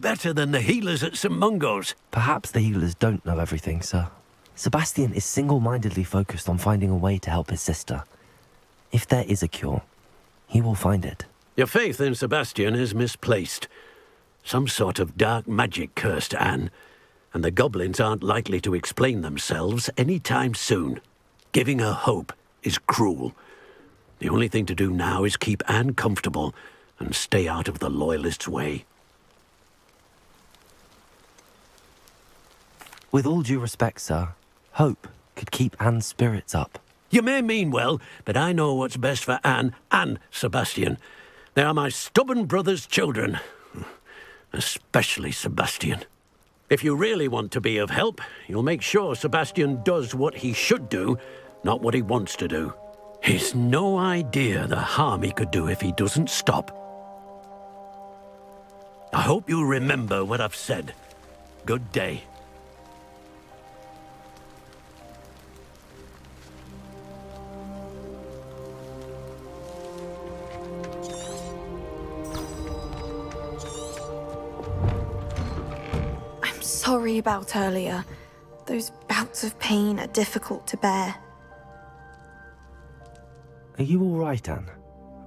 better than the healers at St. Mungo's. Perhaps the healers don't know everything, sir. Sebastian is single-mindedly focused on finding a way to help his sister. If there is a cure, he will find it. Your faith in Sebastian is misplaced. Some sort of dark magic cursed Anne, and the goblins aren't likely to explain themselves any time soon. Giving her hope is cruel. The only thing to do now is keep Anne comfortable and stay out of the Loyalists' way. With all due respect, sir, hope could keep Anne's spirits up. You may mean well, but I know what's best for Anne and Sebastian. They are my stubborn brother's children. Especially Sebastian. If you really want to be of help, you'll make sure Sebastian does what he should do, not what he wants to do. He's no idea the harm he could do if he doesn't stop. I hope you remember what I've said. Good day. Sorry about earlier. Those bouts of pain are difficult to bear. Are you all right, Anne?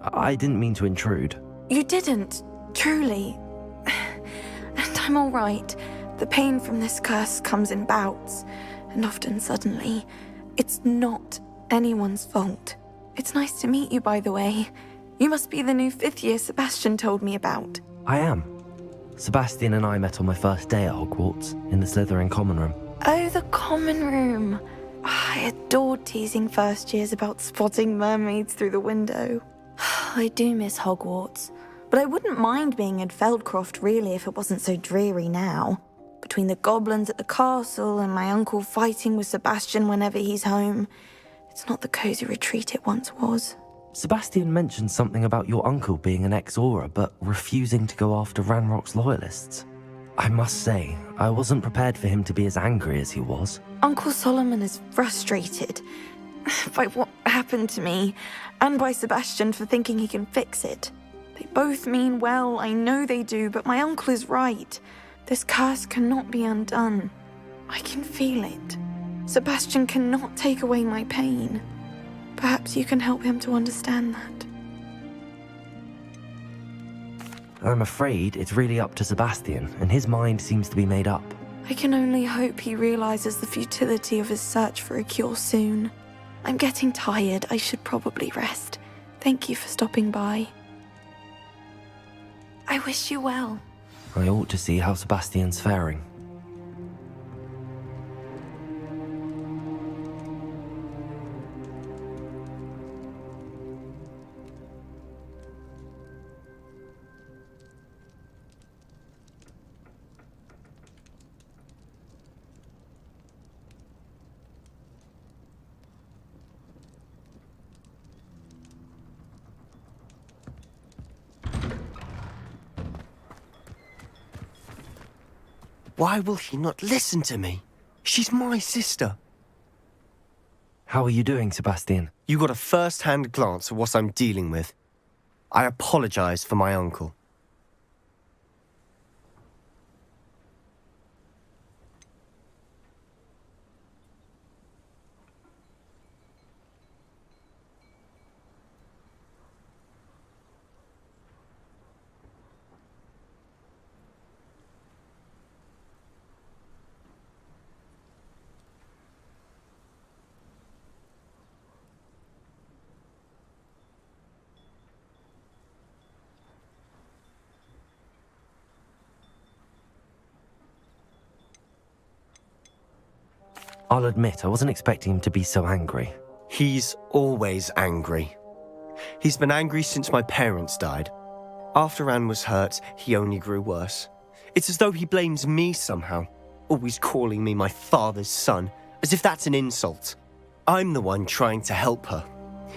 I didn't mean to intrude. You didn't, truly. And I'm all right. The pain from this curse comes in bouts, and often suddenly. It's not anyone's fault. It's nice to meet you, by the way. You must be the new 5th year Sebastian told me about. I am. Sebastian and I met on my first day at Hogwarts, in the Slytherin common room. Oh, the common room. I adored teasing first years about spotting mermaids through the window. I do miss Hogwarts, but I wouldn't mind being in Feldcroft really if it wasn't so dreary now. Between the goblins at the castle and my uncle fighting with Sebastian whenever he's home, it's not the cozy retreat it once was. Sebastian mentioned something about your uncle being an ex-Auror, but refusing to go after Ranrock's loyalists. I must say, I wasn't prepared for him to be as angry as he was. Uncle Solomon is frustrated by what happened to me, and by Sebastian for thinking he can fix it. They both mean well, I know they do, but my uncle is right. This curse cannot be undone. I can feel it. Sebastian cannot take away my pain. Perhaps you can help him to understand that. I'm afraid it's really up to Sebastian, and his mind seems to be made up. I can only hope he realizes the futility of his search for a cure soon. I'm getting tired. I should probably rest. Thank you for stopping by. I wish you well. I ought to see how Sebastian's faring. Why will he not listen to me? She's my sister. How are you doing, Sebastian? You got a first-hand glance at what I'm dealing with. I apologize for my uncle. I'll admit, I wasn't expecting him to be so angry. He's always angry. He's been angry since my parents died. After Anne was hurt, he only grew worse. It's as though he blames me somehow, always calling me my father's son, as if that's an insult. I'm the one trying to help her.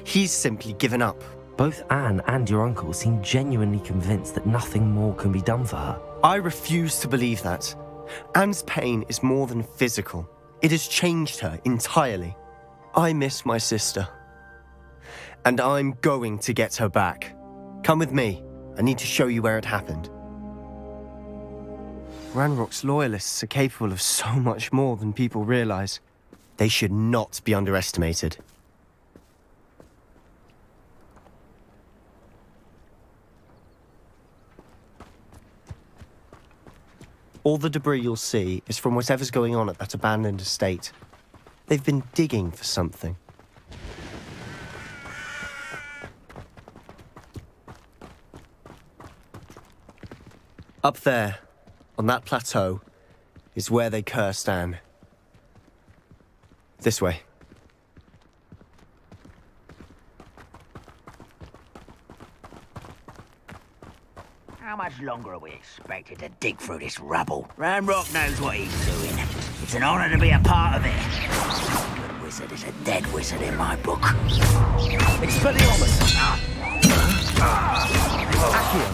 He's simply given up. Both Anne and your uncle seem genuinely convinced that nothing more can be done for her. I refuse to believe that. Anne's pain is more than physical. It has changed her entirely. I miss my sister. And I'm going to get her back. Come with me. I need to show you where it happened. Ranrock's loyalists are capable of so much more than people realize. They should not be underestimated. All the debris you'll see is from whatever's going on at that abandoned estate. They've been digging for something. Up there, on that plateau, is where they cursed Anne. This way. How much longer are we expected to dig through this rubble? Ranrock knows what he's doing. It's an honor to be a part of it. A good wizard is a dead wizard in my book. Expelliarmus! Accio!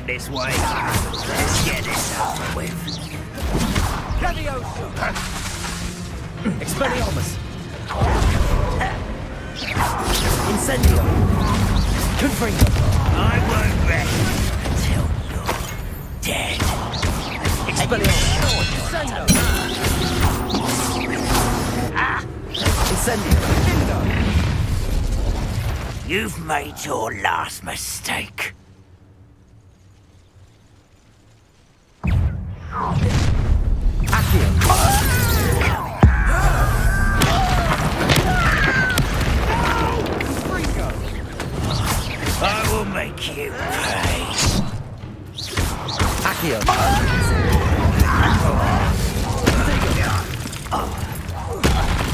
This way. Let's get this over with. Expelliarmus! Incendio! Confringo! I won't rest until you're dead. Expelliarmus! Incendio! You've made your last mistake. I will make you pay. Accio!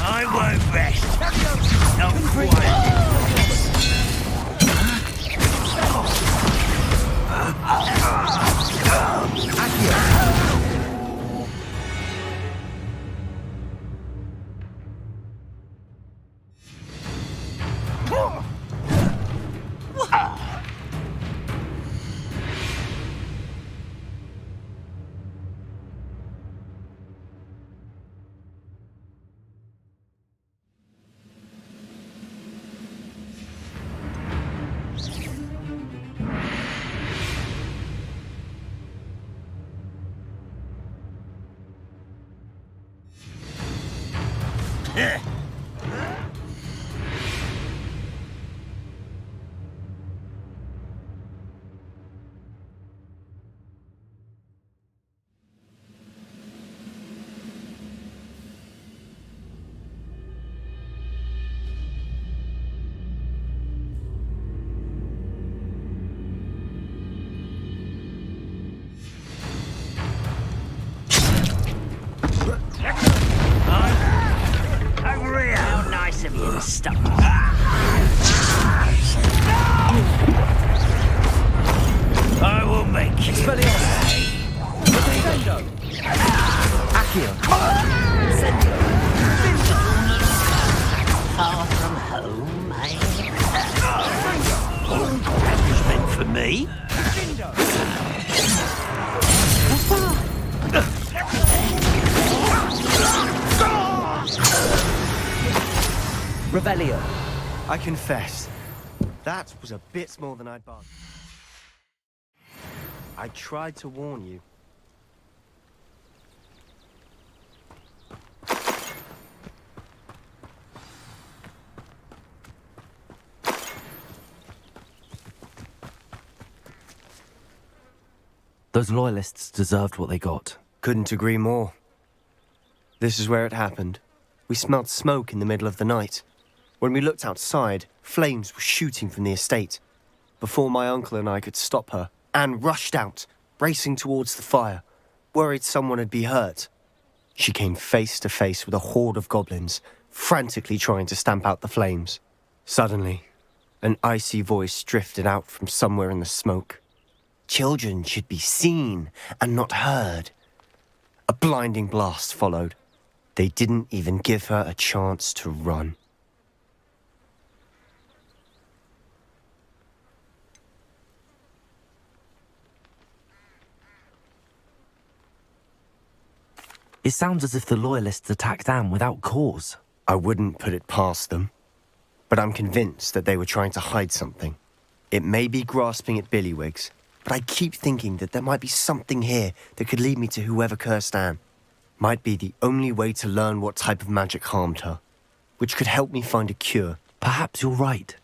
I won't rest. Not quite. How nice of you to stop. I will make you pay. Accio! Far from home, eh? That was meant for me. Revelio! I confess, that was a bit more than I'd bargained. I tried to warn you. Those loyalists deserved what they got. Couldn't agree more. This is where it happened. We smelled smoke in the middle of the night. When we looked outside, flames were shooting from the estate. Before my uncle and I could stop her, Anne rushed out, racing towards the fire, worried someone had been hurt. She came face to face with a horde of goblins, frantically trying to stamp out the flames. Suddenly, an icy voice drifted out from somewhere in the smoke. Children should be seen and not heard. A blinding blast followed. They didn't even give her a chance to run. It sounds as if the Loyalists attacked Anne without cause. I wouldn't put it past them, but I'm convinced that they were trying to hide something. It may be grasping at Billywigs, but I keep thinking that there might be something here that could lead me to whoever cursed Anne. Might be the only way to learn what type of magic harmed her, which could help me find a cure. Perhaps you're right.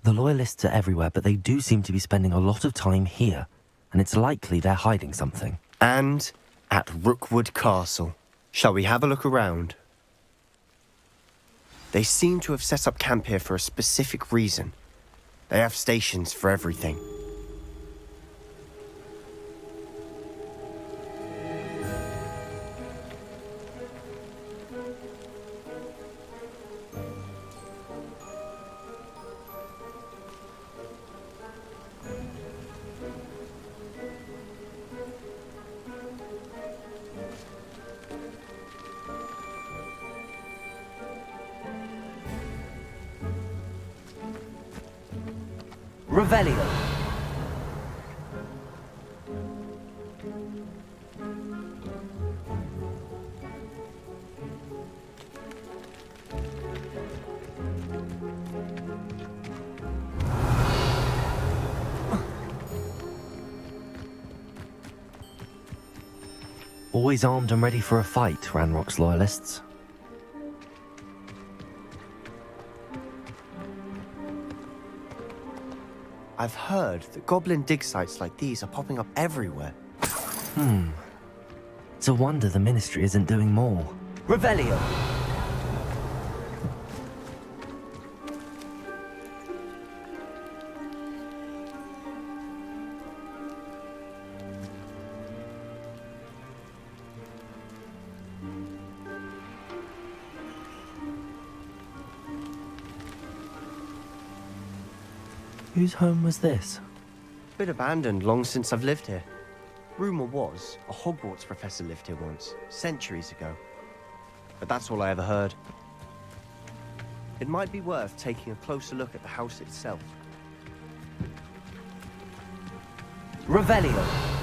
The Loyalists are everywhere, but they do seem to be spending a lot of time here, and it's likely they're hiding something. And at Rookwood Castle. Shall we have a look around? They seem to have set up camp here for a specific reason. They have stations for everything. Revelio. Always armed and ready for a fight, Ranrock's Loyalists. I've heard that goblin dig sites like these are popping up everywhere. It's a wonder the Ministry isn't doing more. Revelio! Whose home was this? Bit abandoned long since I've lived here. Rumour was a Hogwarts professor lived here once, centuries ago. But that's all I ever heard. It might be worth taking a closer look at the house itself. Revelio!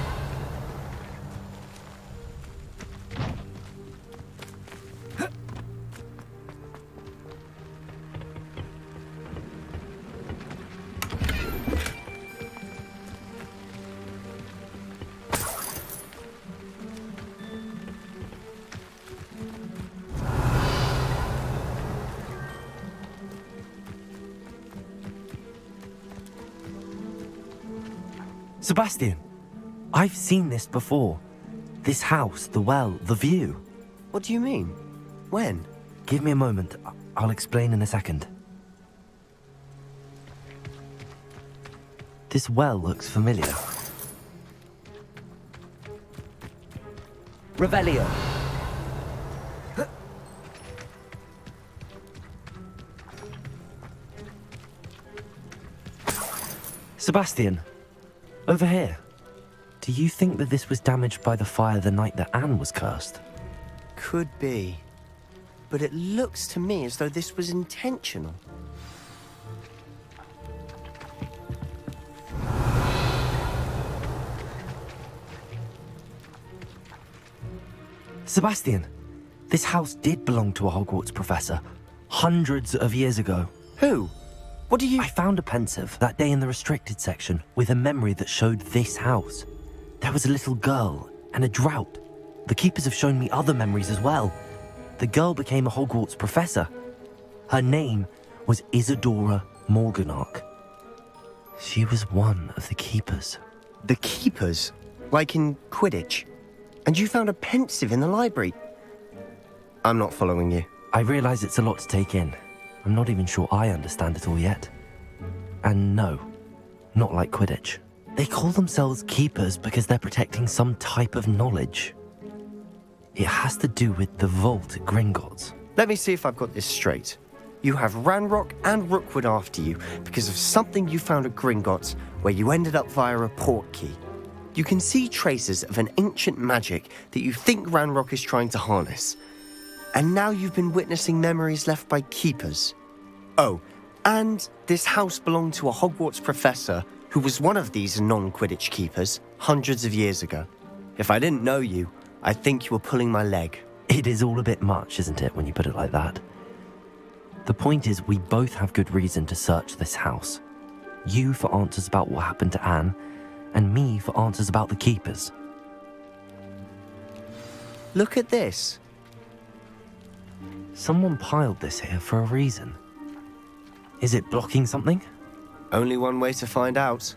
Sebastian, I've seen this before. This house, the well, the view. What do you mean? When? Give me a moment. I'll explain in a second. This well looks familiar. Revelio. Sebastian, over here. Do you think that this was damaged by the fire the night that Anne was cursed? Could be. But it looks to me as though this was intentional. Sebastian, this house did belong to a Hogwarts professor, hundreds of years ago. Who? What do you... I found a pensive that day in the restricted section with a memory that showed this house. There was a little girl and a drought. The keepers have shown me other memories as well. The girl became a Hogwarts professor. Her name was Isadora Morganach. She was one of the keepers. The keepers? Like in Quidditch? And you found a pensive in the library? I'm not following you. I realize it's a lot to take in. I'm not even sure I understand it all yet. And no, not like Quidditch. They call themselves keepers because they're protecting some type of knowledge. It has to do with the vault at Gringotts. Let me see if I've got this straight. You have Ranrock and Rookwood after you because of something you found at Gringotts where you ended up via a port key. You can see traces of an ancient magic that you think Ranrock is trying to harness. And now you've been witnessing memories left by keepers. Oh, and this house belonged to a Hogwarts professor who was one of these non-Quidditch keepers hundreds of years ago. If I didn't know you, I'd think you were pulling my leg. It is all a bit much, isn't it, when you put it like that? The point is, we both have good reason to search this house. You for answers about what happened to Anne, and me for answers about the keepers. Look at this. Someone piled this here for a reason. Is it blocking something? Only one way to find out.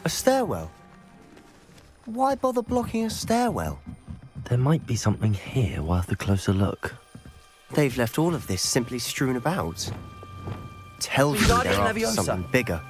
A stairwell. Why bother blocking a stairwell? There might be something here worth a closer look. They've left all of this simply strewn about. Tells you they're after something bigger.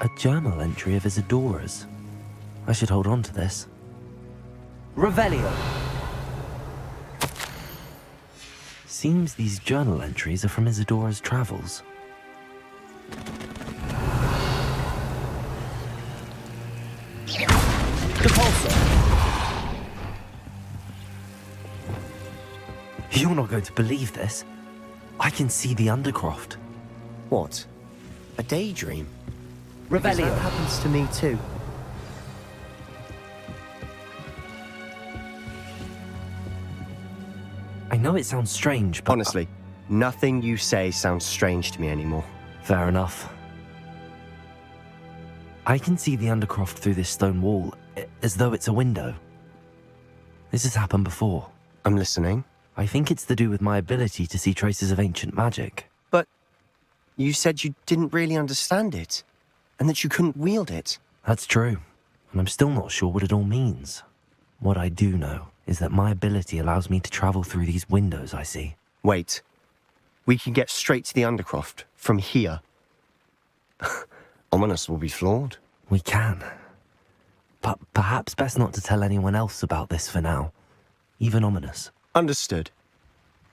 A journal entry of Isadora's. I should hold on to this. Revelio! Seems these journal entries are from Isadora's travels. Depulso! You're not going to believe this. I can see the Undercroft. What? A daydream? Revelio! Because that happens to me too. I know it sounds strange, but... Honestly, nothing you say sounds strange to me anymore. Fair enough. I can see the Undercroft through this stone wall, as though it's a window. This has happened before. I'm listening. I think it's to do with my ability to see traces of ancient magic. But you said you didn't really understand it, and that you couldn't wield it. That's true, and I'm still not sure what it all means. What I do know is that my ability allows me to travel through these windows I see. Wait. We can get straight to the Undercroft from here. Ominous will be flawed. We can. But perhaps best not to tell anyone else about this for now. Even Ominous. Understood.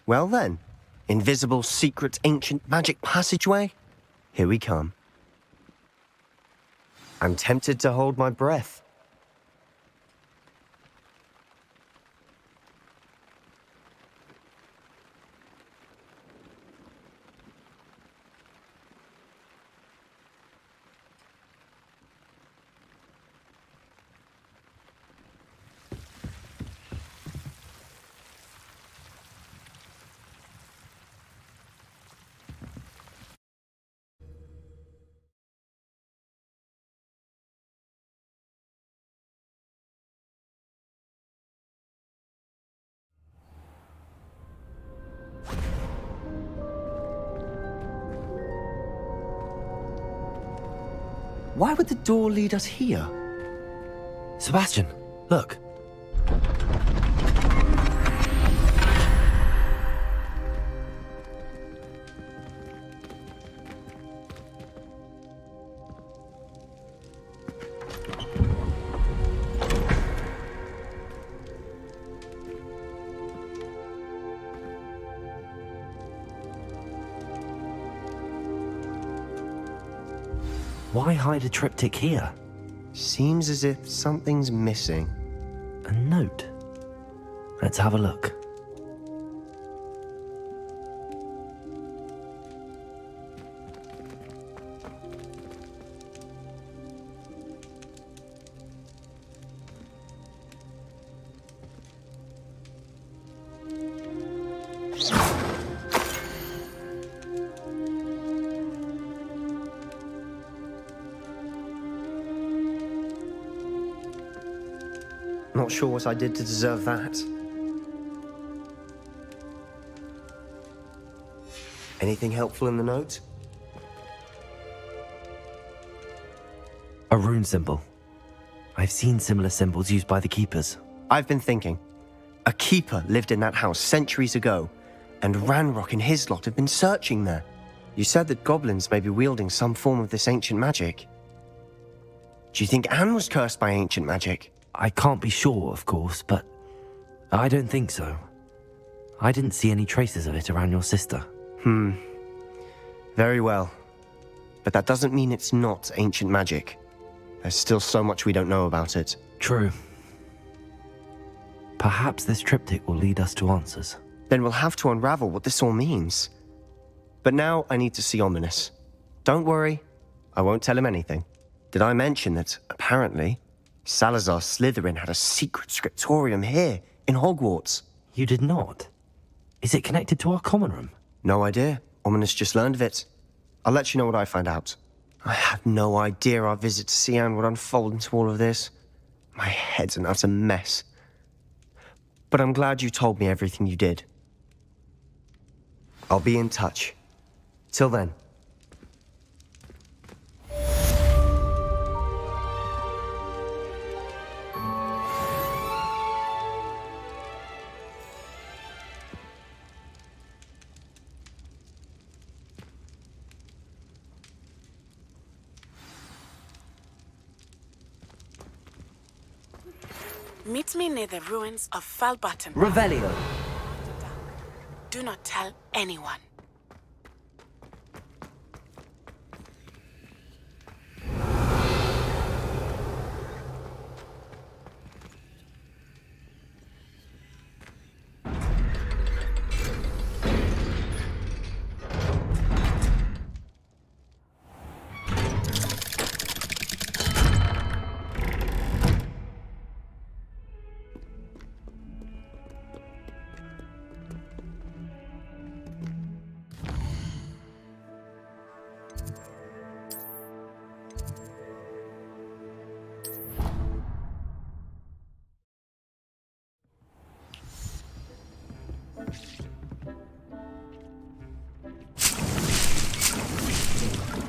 Well then, invisible, secret, ancient magic passageway? Here we come. I'm tempted to hold my breath. Why would the door lead us here? Sebastian, look. Why hide a triptych here? Seems as if something's missing. A note. Let's have a look. Not sure what I did to deserve that. Anything helpful in the note? A rune symbol. I've seen similar symbols used by the keepers. I've been thinking. A keeper lived in that house centuries ago, and Ranrock and his lot have been searching there. You said that goblins may be wielding some form of this ancient magic. Do you think Anne was cursed by ancient magic? I can't be sure, of course, but I don't think so. I didn't see any traces of it around your sister. Very well. But that doesn't mean it's not ancient magic. There's still so much we don't know about it. True. Perhaps this triptych will lead us to answers. Then we'll have to unravel what this all means. But now I need to see Ominous. Don't worry, I won't tell him anything. Did I mention that, apparently, Salazar Slytherin had a secret scriptorium here, in Hogwarts? You did not? Is it connected to our common room? No idea. Ominous just learned of it. I'll let you know what I find out. I had no idea our visit to Cian would unfold into all of this. My head's an utter mess. But I'm glad you told me everything you did. I'll be in touch. Till then. Meet me near the ruins of Falbutton. Revelio. Do not tell anyone.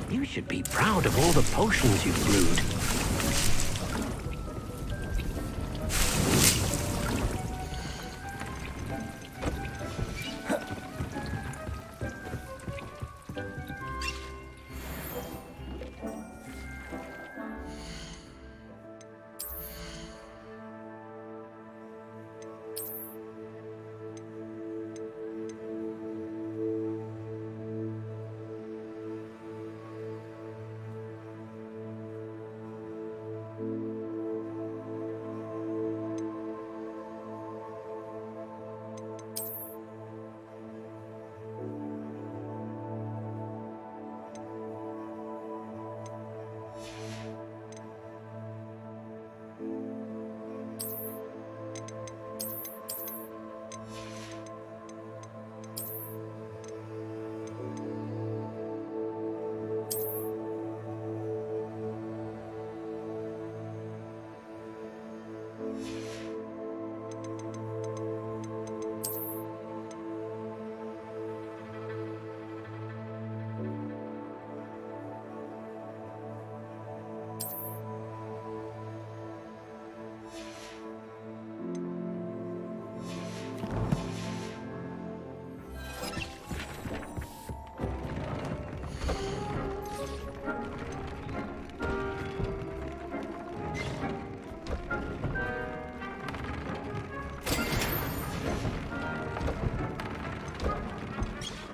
You should be proud of all the potions you've brewed.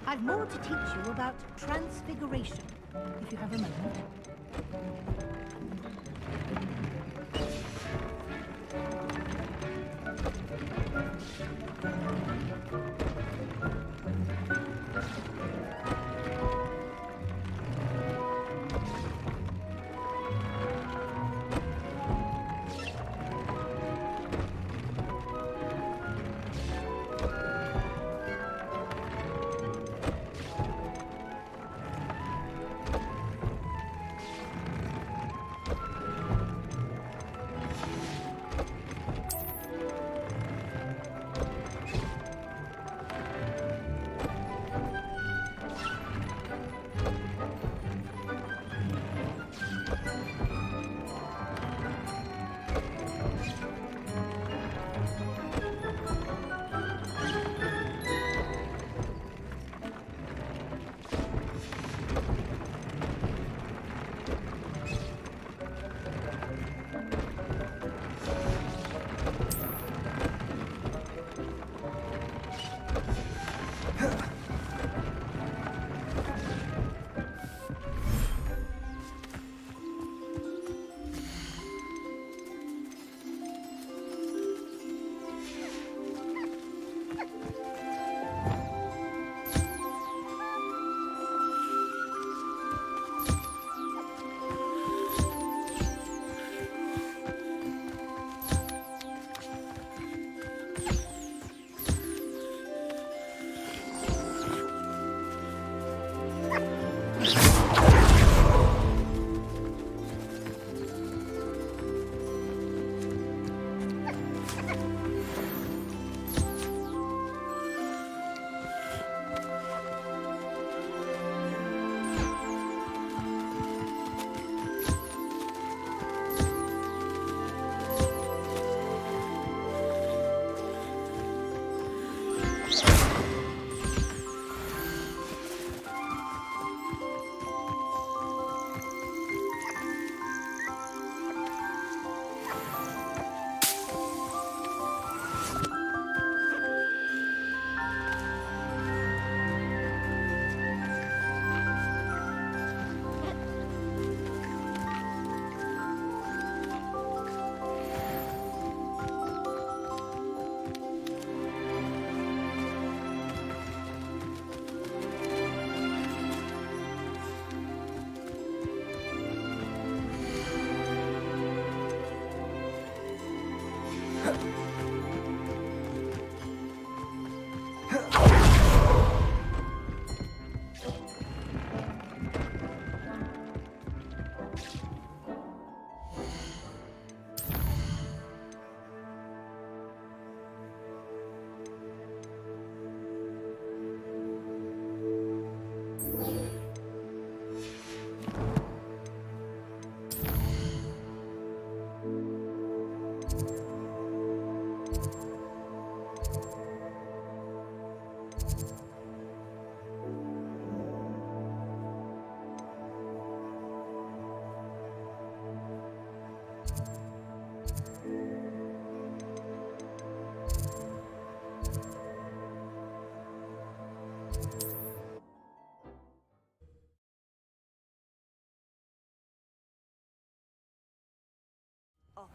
I've more to teach you about transfiguration, if you have a moment.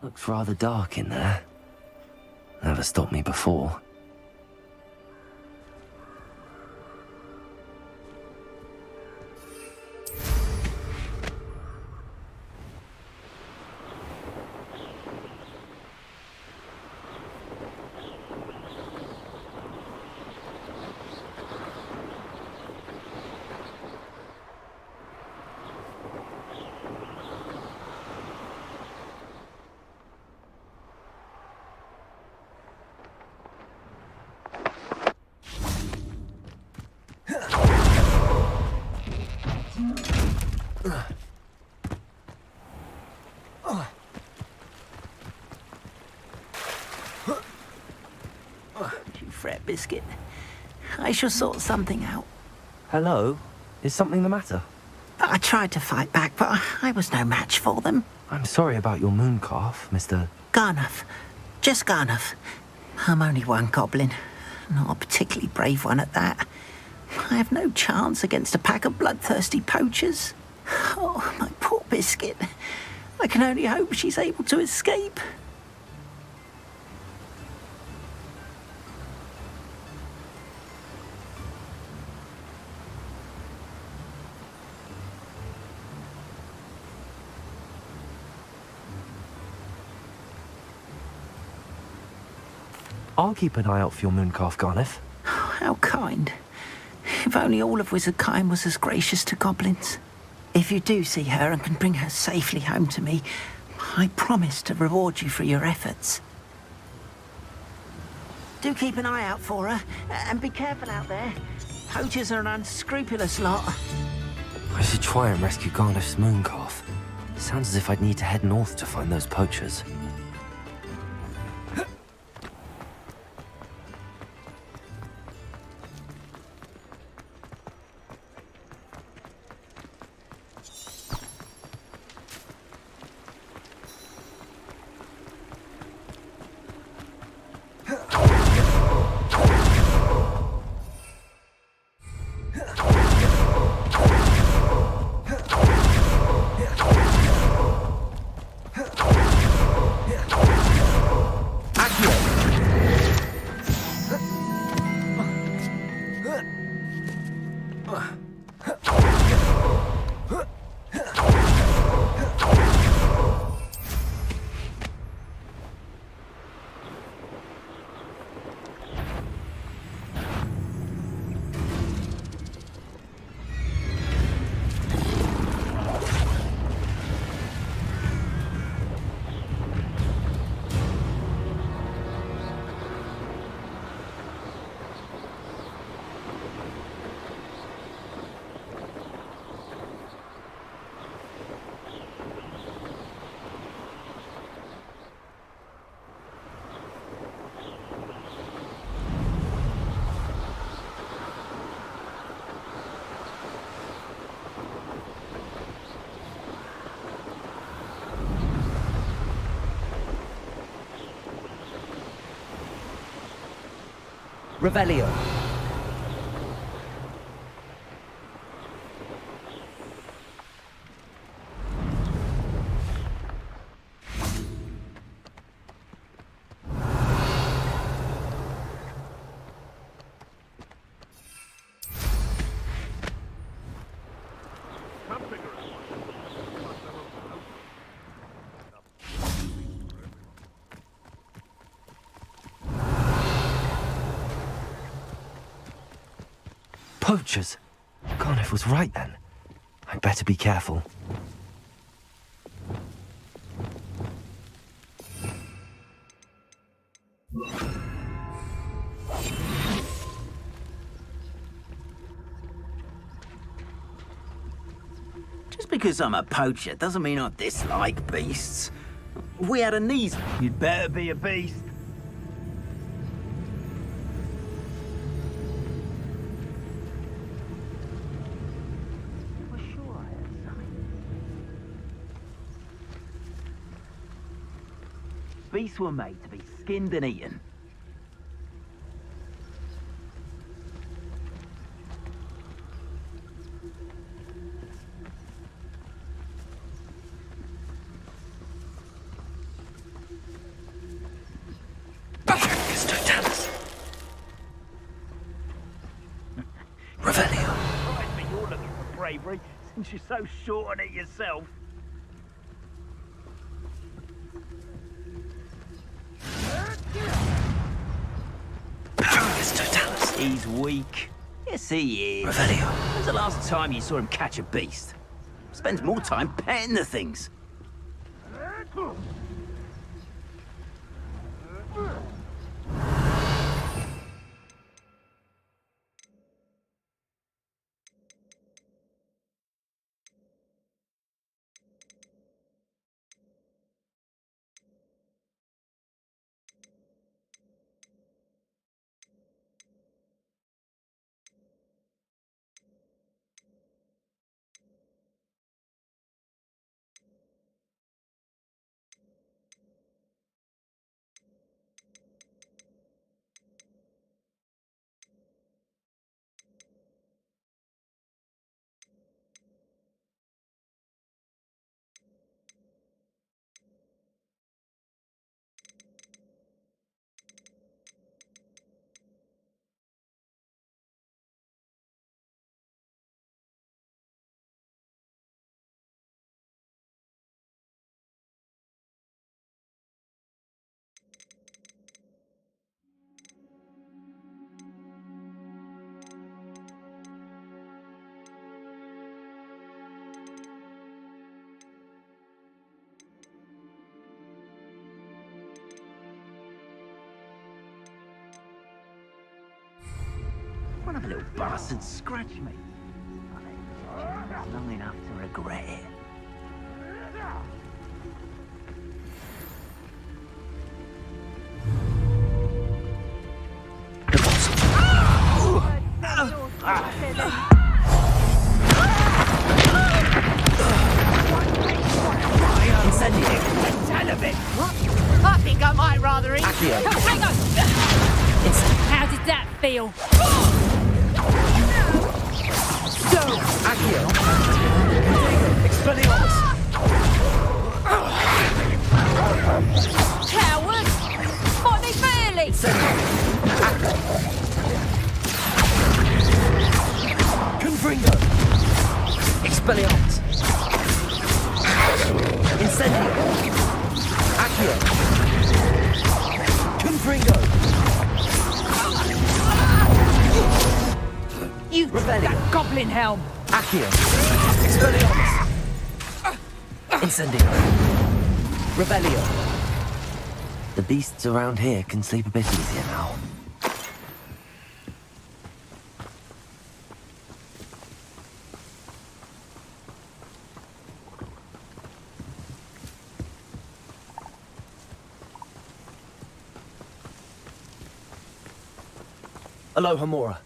Looks rather dark in there. Never stopped me before. You fret, Biscuit. I shall sort something out. Hello? Is something the matter? I tried to fight back, but I was no match for them. I'm sorry about your moon calf, Mr. Garnuff. Just Garnuff. I'm only one goblin. Not a particularly brave one at that. I have no chance against a pack of bloodthirsty poachers. Oh, my poor Biscuit. I can only hope she's able to escape. I'll keep an eye out for your moon calf, Garniff. How kind. If only all of Wizardkind was as gracious to goblins. If you do see her and can bring her safely home to me, I promise to reward you for your efforts. Do keep an eye out for her, and be careful out there. Poachers are an unscrupulous lot. I should try and rescue Garniff's moon calf. Sounds as if I'd need to head north to find those poachers. Revelio. Poachers? Garniff was right then. I'd better be careful. because I'm a poacher doesn't mean I dislike beasts. If we had a knees, you'd better be a beast. Beasts were made to be skinned and eaten. Revelio. Surprised me you're looking for bravery since you're so short on it yourself. He's weak. Yes, he is. Revelio. When's the last time you saw him catch a beast? Spends more time petting the things. One of the little bastards scratched me. Long enough to regret it. I think I might rather eat. Accio. Hang on! How did that feel? Accio. Expelliarmus. Coward! What they fairly? Confringo. Expelliarmus. Incendio. Accio. Confringo. You that goblin helm! Accio. Expelliarmus. Incendio. Revelio. The beasts around here can sleep a bit easier now. Aloha Mora.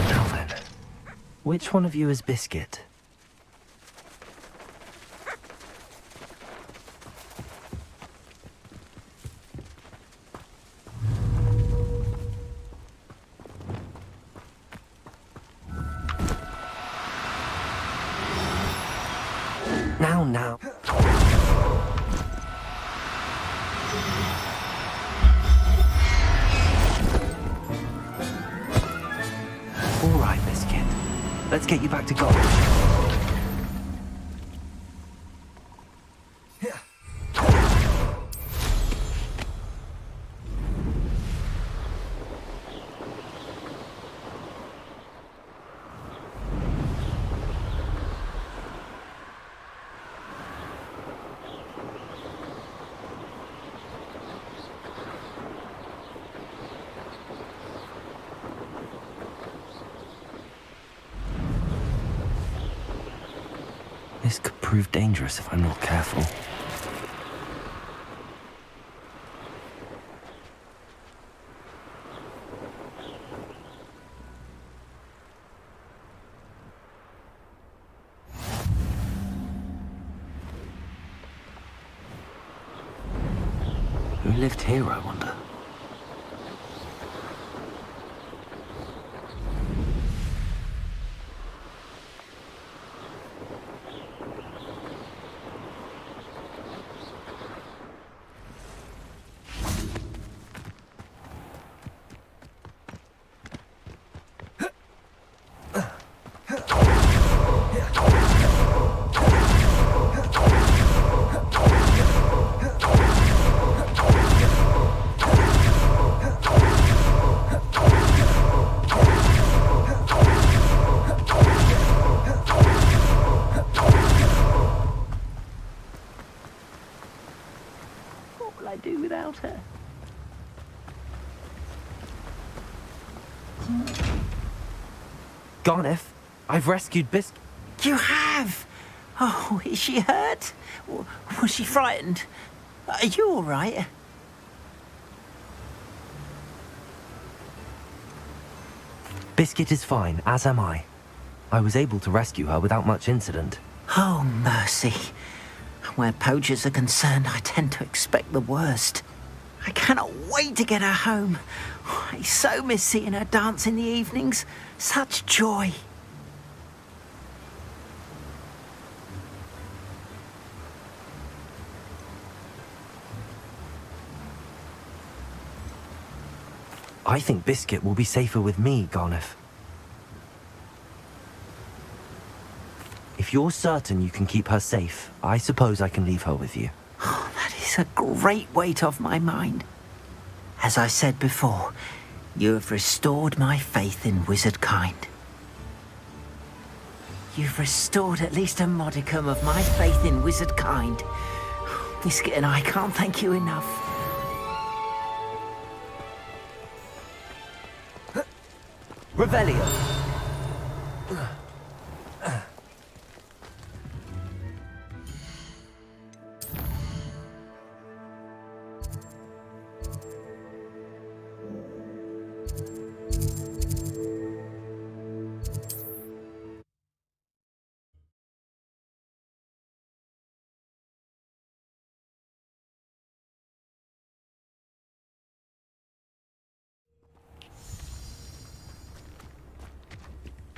Now then, which one of you is Biscuit? Now. All right, Biscuit. Let's get you back to college. This could prove dangerous if I'm not careful. Who lived here, I wonder? What will I do without her? Garneth, I've rescued You have? Oh, is she hurt? Was she frightened? Are you all right? Biscuit is fine, as am I. I was able to rescue her without much incident. Oh, mercy. Where poachers are concerned, I tend to expect the worst. I cannot wait to get her home. I so miss seeing her dance in the evenings. Such joy. I think Biscuit will be safer with me, Garneth. If you're certain you can keep her safe, I suppose I can leave her with you. Oh, that is a great weight off my mind. As I said before, you have restored my faith in wizard kind. You've restored at least a modicum of my faith in wizard kind. Biscuit and I can't thank you enough. Revelio!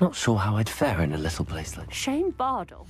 Not sure how I'd fare in a little place like... Shane Bardell.